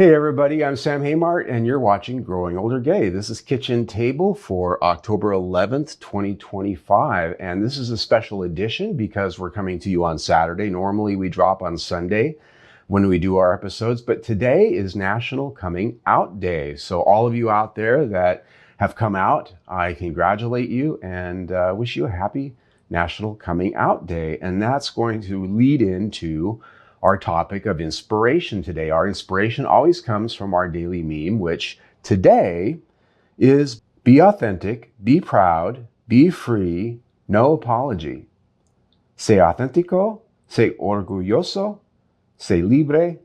Hey everybody, I'm Sam Haymart and you're watching Growing Older Gay. This is Kitchen Table for October 11th, 2025. And this is a special edition because we're coming to you on Saturday. Normally we drop on Sunday when we do our episodes, but today is National Coming Out Day. So all of you out there that have come out, I congratulate you and wish you a happy National Coming Out Day. And that's going to lead into our topic of inspiration today. Our inspiration always comes from our daily meme, which today is be authentic, be proud, be free, no apology. Sé auténtico, sé orgulloso, sé libre,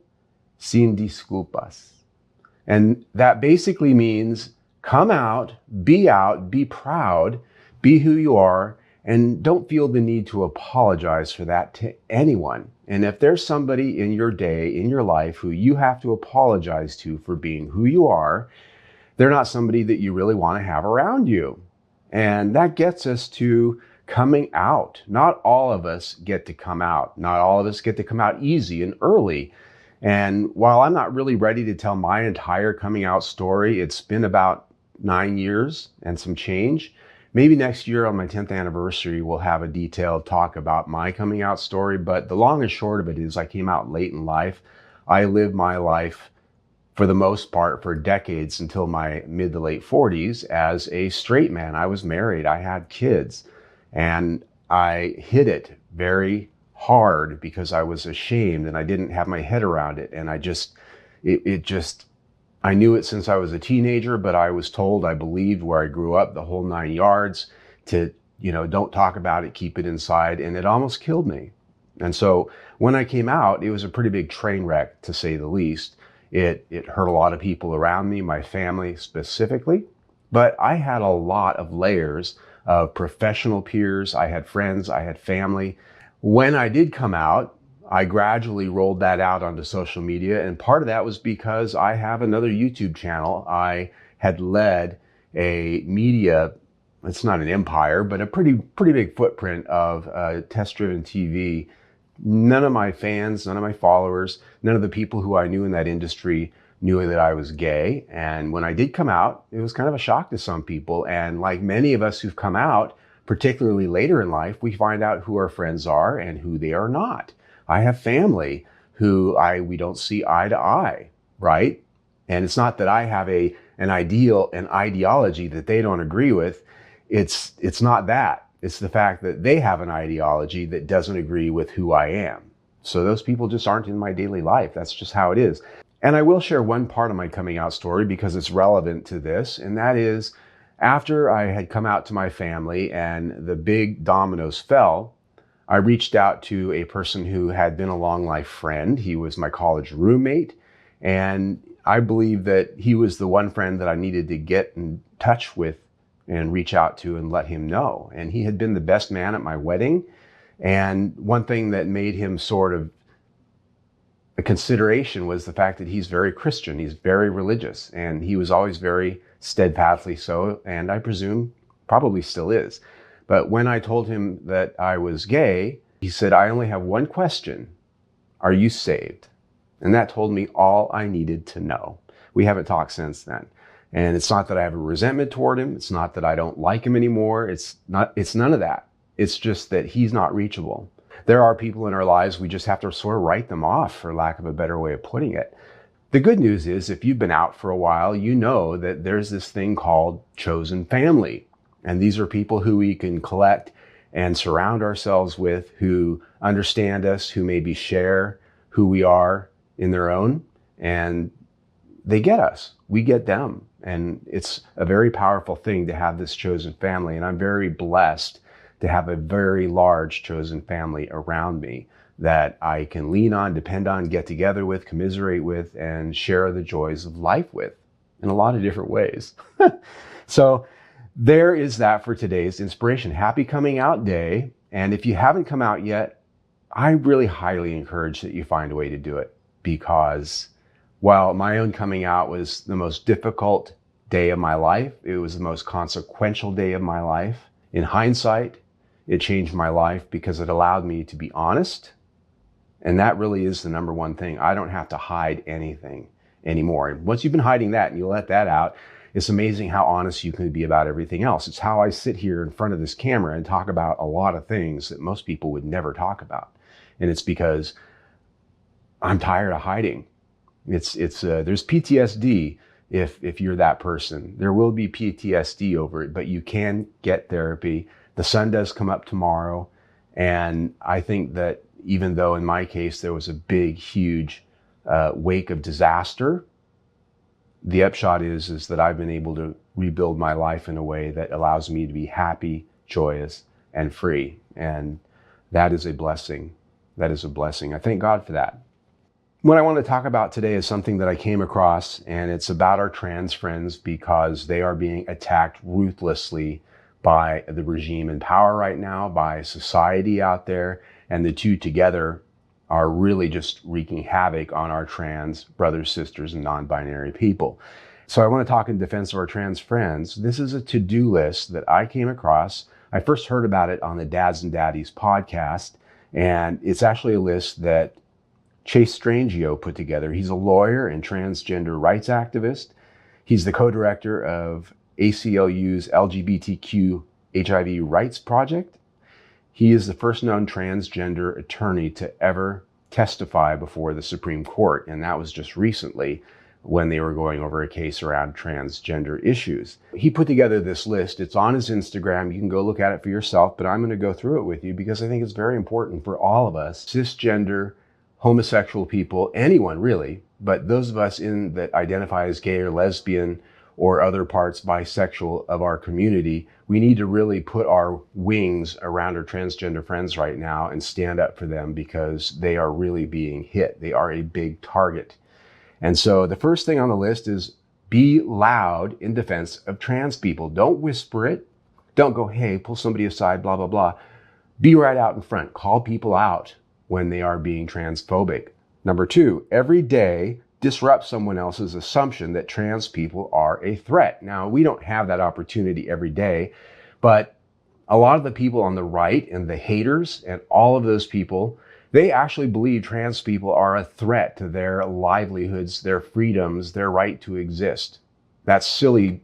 sin disculpas. And that basically means come out, be proud, be who you are, and don't feel the need to apologize for that to anyone. And if there's somebody in your day, in your life, who you have to apologize to for being who you are, they're not somebody that you really want to have around you. And that gets us to coming out. Not all of us get to come out. Not all of us get to come out easy and early. And while I'm not really ready to tell my entire coming out story, it's been about 9 years and some change. Maybe next year on my 10th anniversary, we'll have a detailed talk about my coming out story. But the long and short of it is I came out late in life. I lived my life for the most part for decades until my mid to late 40s as a straight man. I was married. I had kids. And I hid it very hard because I was ashamed and I didn't have my head around it. And I knew it since I was a teenager, but I was told, I believed where I grew up, the whole 9 yards, to, don't talk about it, keep it inside. And it almost killed me. And so when I came out, it was a pretty big train wreck, to say the least. It hurt a lot of people around me, my family specifically. But I had a lot of layers of professional peers. I had friends, I had family. When I did come out, I gradually rolled that out onto social media. And part of that was because I have another YouTube channel. I had led a media, it's not an empire, but a pretty big footprint of test-driven TV. None of my fans, none of my followers, none of the people who I knew in that industry knew that I was gay. And when I did come out, it was kind of a shock to some people. And like many of us who've come out, particularly later in life, we find out who our friends are and who they are not. I have family who we don't see eye to eye, right? And it's not that I have an ideology that they don't agree with. It's not that. It's the fact that they have an ideology that doesn't agree with who I am. So those people just aren't in my daily life. That's just how it is. And I will share one part of my coming out story because it's relevant to this. And that is after I had come out to my family and the big dominoes fell, I reached out to a person who had been a long life friend. He was my college roommate. And I believe that he was the one friend that I needed to get in touch with and reach out to and let him know. And he had been the best man at my wedding. And one thing that made him sort of a consideration was the fact that he's very Christian. He's very religious. And he was always very steadfastly so. And I presume probably still is. But when I told him that I was gay, he said, I only have one question. Are you saved? And that told me all I needed to know. We haven't talked since then. And it's not that I have a resentment toward him. It's not that I don't like him anymore. It's none of that. It's just that he's not reachable. There are people in our lives, we just have to sort of write them off, for lack of a better way of putting it. The good news is, if you've been out for a while, you know that there's this thing called chosen family. And these are people who we can collect and surround ourselves with, who understand us, who maybe share who we are in their own. And they get us. We get them. And it's a very powerful thing to have this chosen family. And I'm very blessed to have a very large chosen family around me that I can lean on, depend on, get together with, commiserate with, and share the joys of life with in a lot of different ways. So there is that for today's inspiration. Happy Coming Out Day. And if you haven't come out yet, I really highly encourage that you find a way to do it, because while my own coming out was the most difficult day of my life, it was the most consequential day of my life. In hindsight, it changed my life because it allowed me to be honest. And that really is the number one thing. I don't have to hide anything anymore. And once you've been hiding that and you let that out, it's amazing how honest you can be about everything else. It's how I sit here in front of this camera and talk about a lot of things that most people would never talk about. And it's because I'm tired of hiding. There's PTSD if you're that person. There will be PTSD over it, but you can get therapy. The sun does come up tomorrow. And I think that even though in my case there was a big, huge wake of disaster, the upshot is that I've been able to rebuild my life in a way that allows me to be happy, joyous, and free. And that is a blessing. That is a blessing. I thank God for that. What I want to talk about today is something that I came across, and it's about our trans friends because they are being attacked ruthlessly by the regime in power right now, by society out there, and the two together are really just wreaking havoc on our trans brothers, sisters, and non-binary people. So I want to talk in defense of our trans friends. This is a to-do list that I came across. I first heard about it on the Dads and Daddies podcast, and it's actually a list that Chase Strangio put together. He's a lawyer and transgender rights activist. He's the co-director of ACLU's LGBTQ HIV rights project. He is the first known transgender attorney to ever testify before the Supreme Court, and that was just recently when they were going over a case around transgender issues. He put together this list. It's on his Instagram. You can go look at it for yourself, but I'm going to go through it with you because I think it's very important for all of us, cisgender, homosexual people, anyone really, but those of us that identify as gay or lesbian or other parts bisexual of our community, we need to really put our wings around our transgender friends right now and stand up for them because they are really being hit. They are a big target. And so the first thing on the list is be loud in defense of trans people. Don't whisper it. Don't go, hey, pull somebody aside, blah, blah, blah. Be right out in front. Call people out when they are being transphobic. Number 2, every day disrupt someone else's assumption that trans people are a threat. Now, we don't have that opportunity every day, but a lot of the people on the right and the haters and all of those people, they actually believe trans people are a threat to their livelihoods, their freedoms, their right to exist. That's silly.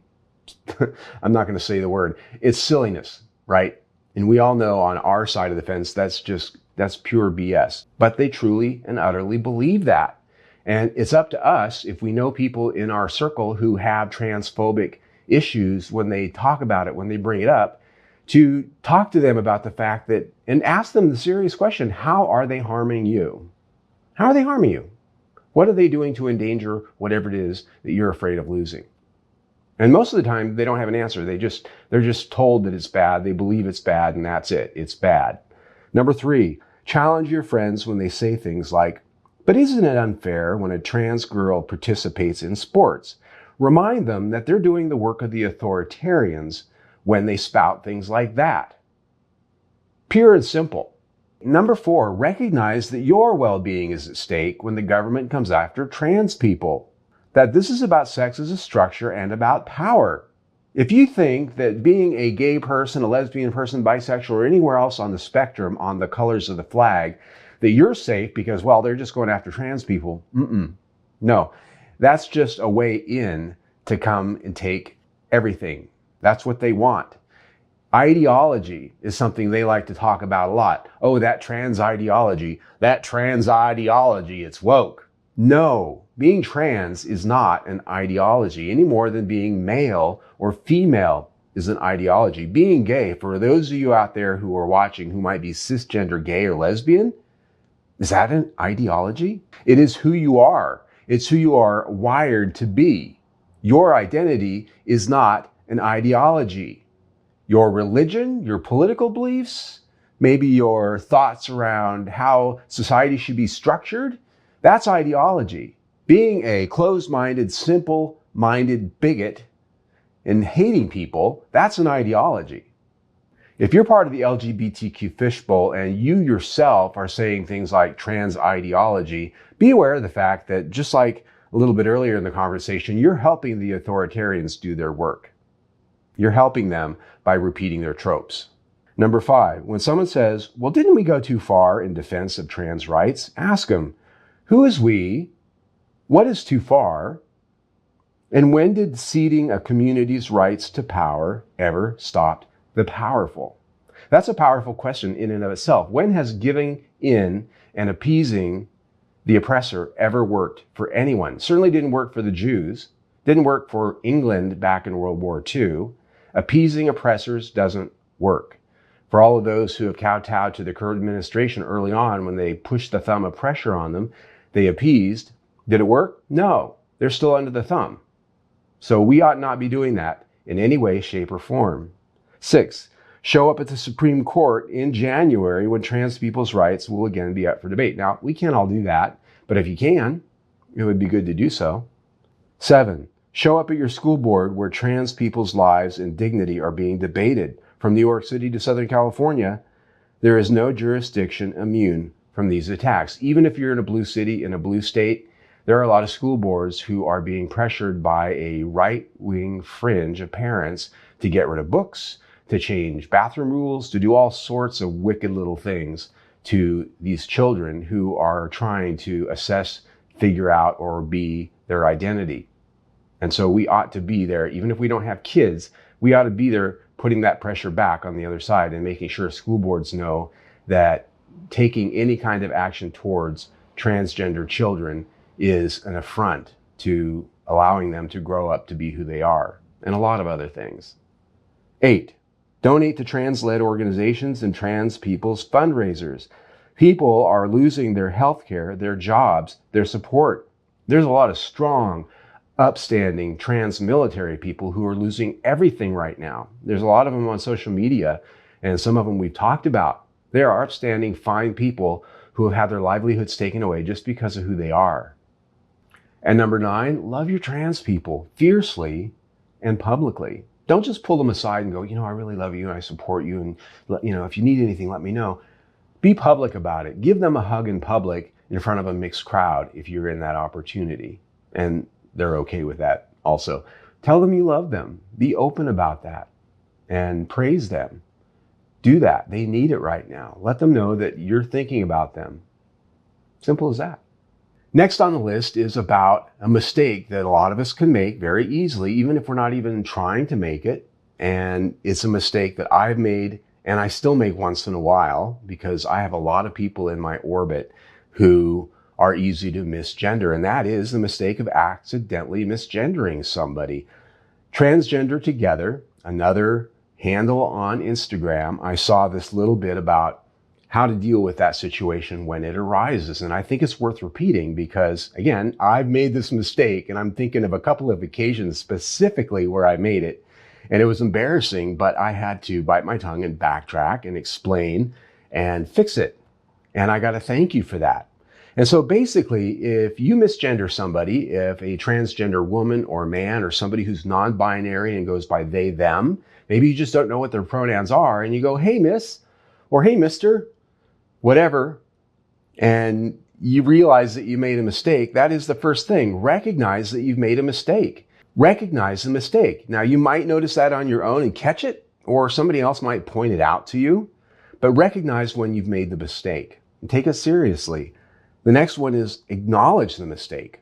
I'm not going to say the word. It's silliness, right? And we all know on our side of the fence, that's pure BS. But they truly and utterly believe that. And it's up to us, if we know people in our circle who have transphobic issues, when they talk about it, when they bring it up, to talk to them about the fact that, and ask them the serious question, how are they harming you? How are they harming you? What are they doing to endanger whatever it is that you're afraid of losing? And most of the time, they don't have an answer. They're just told that it's bad. They believe it's bad, and that's it. It's bad. Number 3, challenge your friends when they say things like, but isn't it unfair when a trans girl participates in sports? Remind them that they're doing the work of the authoritarians when they spout things like that. Pure and simple. Number 4, recognize that your well-being is at stake when the government comes after trans people. That this is about sex as a structure and about power. If you think that being a gay person, a lesbian person, bisexual, or anywhere else on the spectrum, on the colors of the flag, that you're safe because, well, they're just going after trans people. No, that's just a way in to come and take everything. That's what they want. Ideology is something they like to talk about a lot. Oh, that trans ideology, it's woke. No, being trans is not an ideology any more than being male or female is an ideology. Being gay, for those of you out there who are watching who might be cisgender gay or lesbian, is that an ideology? It is who you are. It's who you are wired to be. Your identity is not an ideology. Your religion, your political beliefs, maybe your thoughts around how society should be structured, that's ideology. Being a closed-minded, simple-minded bigot and hating people, that's an ideology. If you're part of the LGBTQ fishbowl and you yourself are saying things like trans ideology, be aware of the fact that just like a little bit earlier in the conversation, you're helping the authoritarians do their work. You're helping them by repeating their tropes. Number 5, when someone says, well, didn't we go too far in defense of trans rights? Ask them, who is we? What is too far? And when did ceding a community's rights to power ever stop the powerful? That's a powerful question in and of itself. When has giving in and appeasing the oppressor ever worked for anyone? Certainly didn't work for the Jews, didn't work for England back in World War II. Appeasing oppressors doesn't work. For all of those who have kowtowed to the current administration early on when they pushed the thumb of pressure on them, they appeased. Did it work? No, they're still under the thumb. So we ought not be doing that in any way, shape, or form. 6, show up at the Supreme Court in January when trans people's rights will again be up for debate. Now, we can't all do that, but if you can, it would be good to do so. 7, show up at your school board where trans people's lives and dignity are being debated. From New York City to Southern California, there is no jurisdiction immune from these attacks. Even if you're in a blue city, in a blue state, there are a lot of school boards who are being pressured by a right-wing fringe of parents to get rid of books, to change bathroom rules, to do all sorts of wicked little things to these children who are trying to assess, figure out, or be their identity. And so we ought to be there, even if we don't have kids, we ought to be there putting that pressure back on the other side and making sure school boards know that taking any kind of action towards transgender children is an affront to allowing them to grow up to be who they are, and a lot of other things. 8, donate to trans-led organizations and trans people's fundraisers. People are losing their health care, their jobs, their support. There's a lot of strong, upstanding trans military people who are losing everything right now. There's a lot of them on social media, and some of them we've talked about. They are upstanding, fine people who have had their livelihoods taken away just because of who they are. And number 9, love your trans people fiercely and publicly. Don't just pull them aside and go, I really love you and I support you, and if you need anything, let me know. Be public about it. Give them a hug in public in front of a mixed crowd if you're in that opportunity. And they're okay with that also. Tell them you love them. Be open about that and praise them. Do that. They need it right now. Let them know that you're thinking about them. Simple as that. Next on the list is about a mistake that a lot of us can make very easily, even if we're not even trying to make it. And it's a mistake that I've made and I still make once in a while because I have a lot of people in my orbit who are easy to misgender. And that is the mistake of accidentally misgendering somebody. Transgender Together, another handle on Instagram, I saw this little bit about how to deal with that situation when it arises. And I think it's worth repeating because, again, I've made this mistake and I'm thinking of a couple of occasions specifically where I made it. And it was embarrassing, but I had to bite my tongue and backtrack and explain and fix it. And I got to thank you for that. And so basically, if you misgender somebody, if a transgender woman or man or somebody who's non-binary and goes by they, them, maybe you just don't know what their pronouns are and you go, hey, miss, or hey, mister, whatever, and you realize that you made a mistake, that is the first thing. Recognize that you've made a mistake. Recognize the mistake. Now, you might notice that on your own and catch it, or somebody else might point it out to you, but recognize when you've made the mistake and take it seriously. The next one is acknowledge the mistake.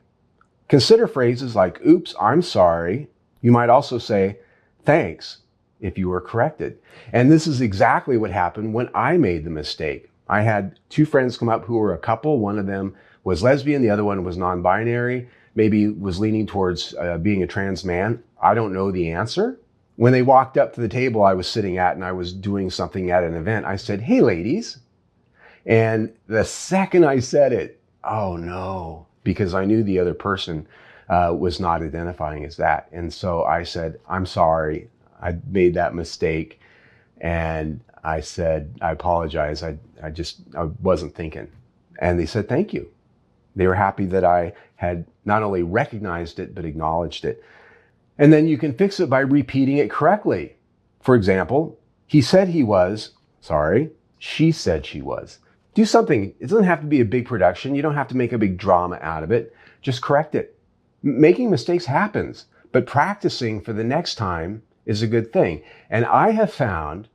Consider phrases like, oops, I'm sorry. You might also say, thanks, if you were corrected. And this is exactly what happened when I made the mistake. I had 2 friends come up who were a couple. One of them was lesbian. The other one was non-binary, maybe was leaning towards being a trans man. I don't know the answer. When they walked up to the table I was sitting at and I was doing something at an event, I said, hey, ladies. And the second I said it, oh no, because I knew the other person was not identifying as that. And so I said, I'm sorry, I made that mistake. And I said, I apologize. I wasn't thinking. And they said, thank you. They were happy that I had not only recognized it, but acknowledged it. And then you can fix it by repeating it correctly. For example, he said he was, sorry, she said she was. Do something. It doesn't have to be a big production. You don't have to make a big drama out of it. Just correct it. Making mistakes happens, but practicing for the next time is a good thing. And I have found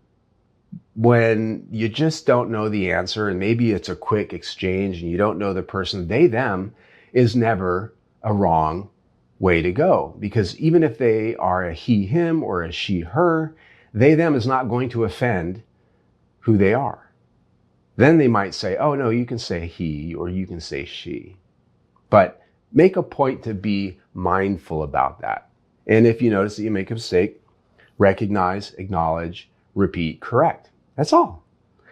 when you just don't know the answer and maybe it's a quick exchange and you don't know the person, they, them is never a wrong way to go, because even if they are a he, him, or a she, her, they, them is not going to offend who they are. Then they might say, oh no, you can say he or you can say she. But make a point to be mindful about that. And if you notice that you make a mistake, recognize, acknowledge, repeat, correct. That's all.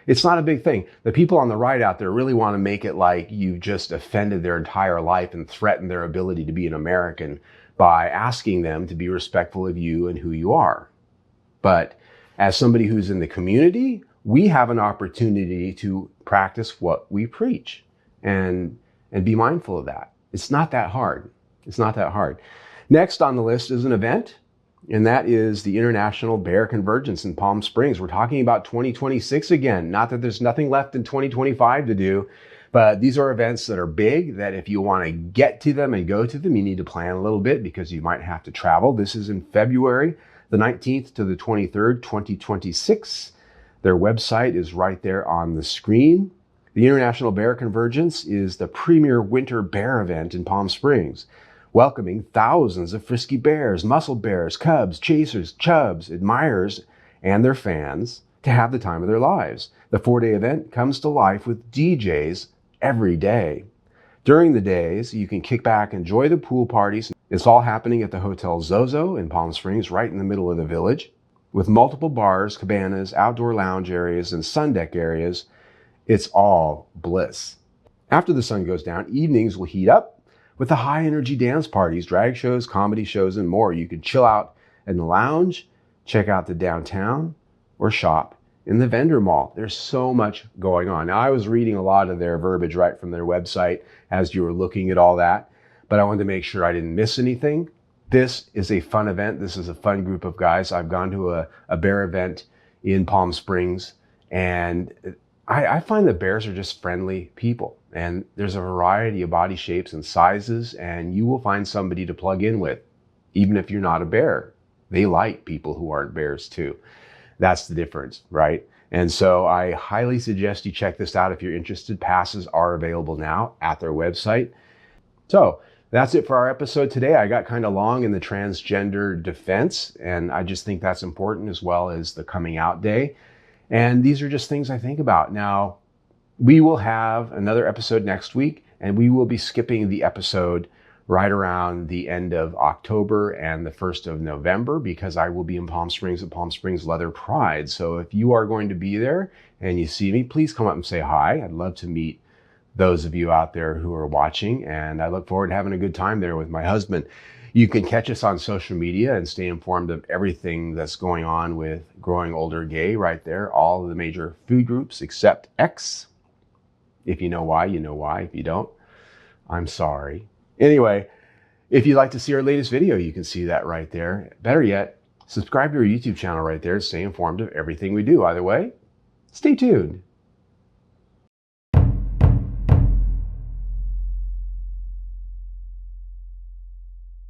It's not a big thing. The people on the right out there really want to make it like you've just offended their entire life and threatened their ability to be an American by asking them to be respectful of you and who you are. But as somebody who's in the community, we have an opportunity to practice what we preach and be mindful of that. It's not that hard. It's not that hard. Next on the list is an event, and that is the International Bear Convergence in Palm Springs. We're talking about 2026 again. Not that there's nothing left in 2025 to do, but these are events that are big, that if you want to get to them and go to them, you need to plan a little bit because you might have to travel. This is in February, the 19th to the 23rd, 2026. Their website is right there on the screen. The International Bear Convergence is the premier winter bear event in Palm Springs, welcoming thousands of frisky bears, muscle bears, cubs, chasers, chubs, admirers, and their fans to have the time of their lives. The 4-day event comes to life with DJs every day. During the days, you can kick back, enjoy the pool parties. It's all happening at the Hotel Zozo in Palm Springs, right in the middle of the village, with multiple bars, cabanas, outdoor lounge areas, and sun deck areas. It's all bliss. After the sun goes down, evenings will heat up with the high energy dance parties, drag shows, comedy shows, and more. You can chill out in the lounge, check out the downtown, or shop in the vendor mall. There's so much going on. Now, I was reading a lot of their verbiage right from their website as you were looking at all that, but I wanted to make sure I didn't miss anything. This is a fun event. This is a fun group of guys. I've gone to a bear event in Palm Springs, and I find that bears are just friendly people, and there's a variety of body shapes and sizes, and you will find somebody to plug in with, even if you're not a bear. They like people who aren't bears too. That's the difference, right? And so I highly suggest you check this out if you're interested. Passes are available now at their website. So that's it for our episode today. I got kind of long in the transgender defense, and I just think that's important, as well as the coming out day. And these are just things I think about. Now, we will have another episode next week, and we will be skipping the episode right around the end of October and the 1st of November, because I will be in Palm Springs at Palm Springs Leather Pride. So if you are going to be there and you see me, please come up and say hi. I'd love to meet those of you out there who are watching, and I look forward to having a good time there with my husband. You can catch us on social media and stay informed of everything that's going on with Growing Older Gay right there. All of the major food groups except X. If you know why, you know why. If you don't, I'm sorry. Anyway, if you'd like to see our latest video, you can see that right there. Better yet, subscribe to our YouTube channel right there to stay informed of everything we do. Either way, stay tuned.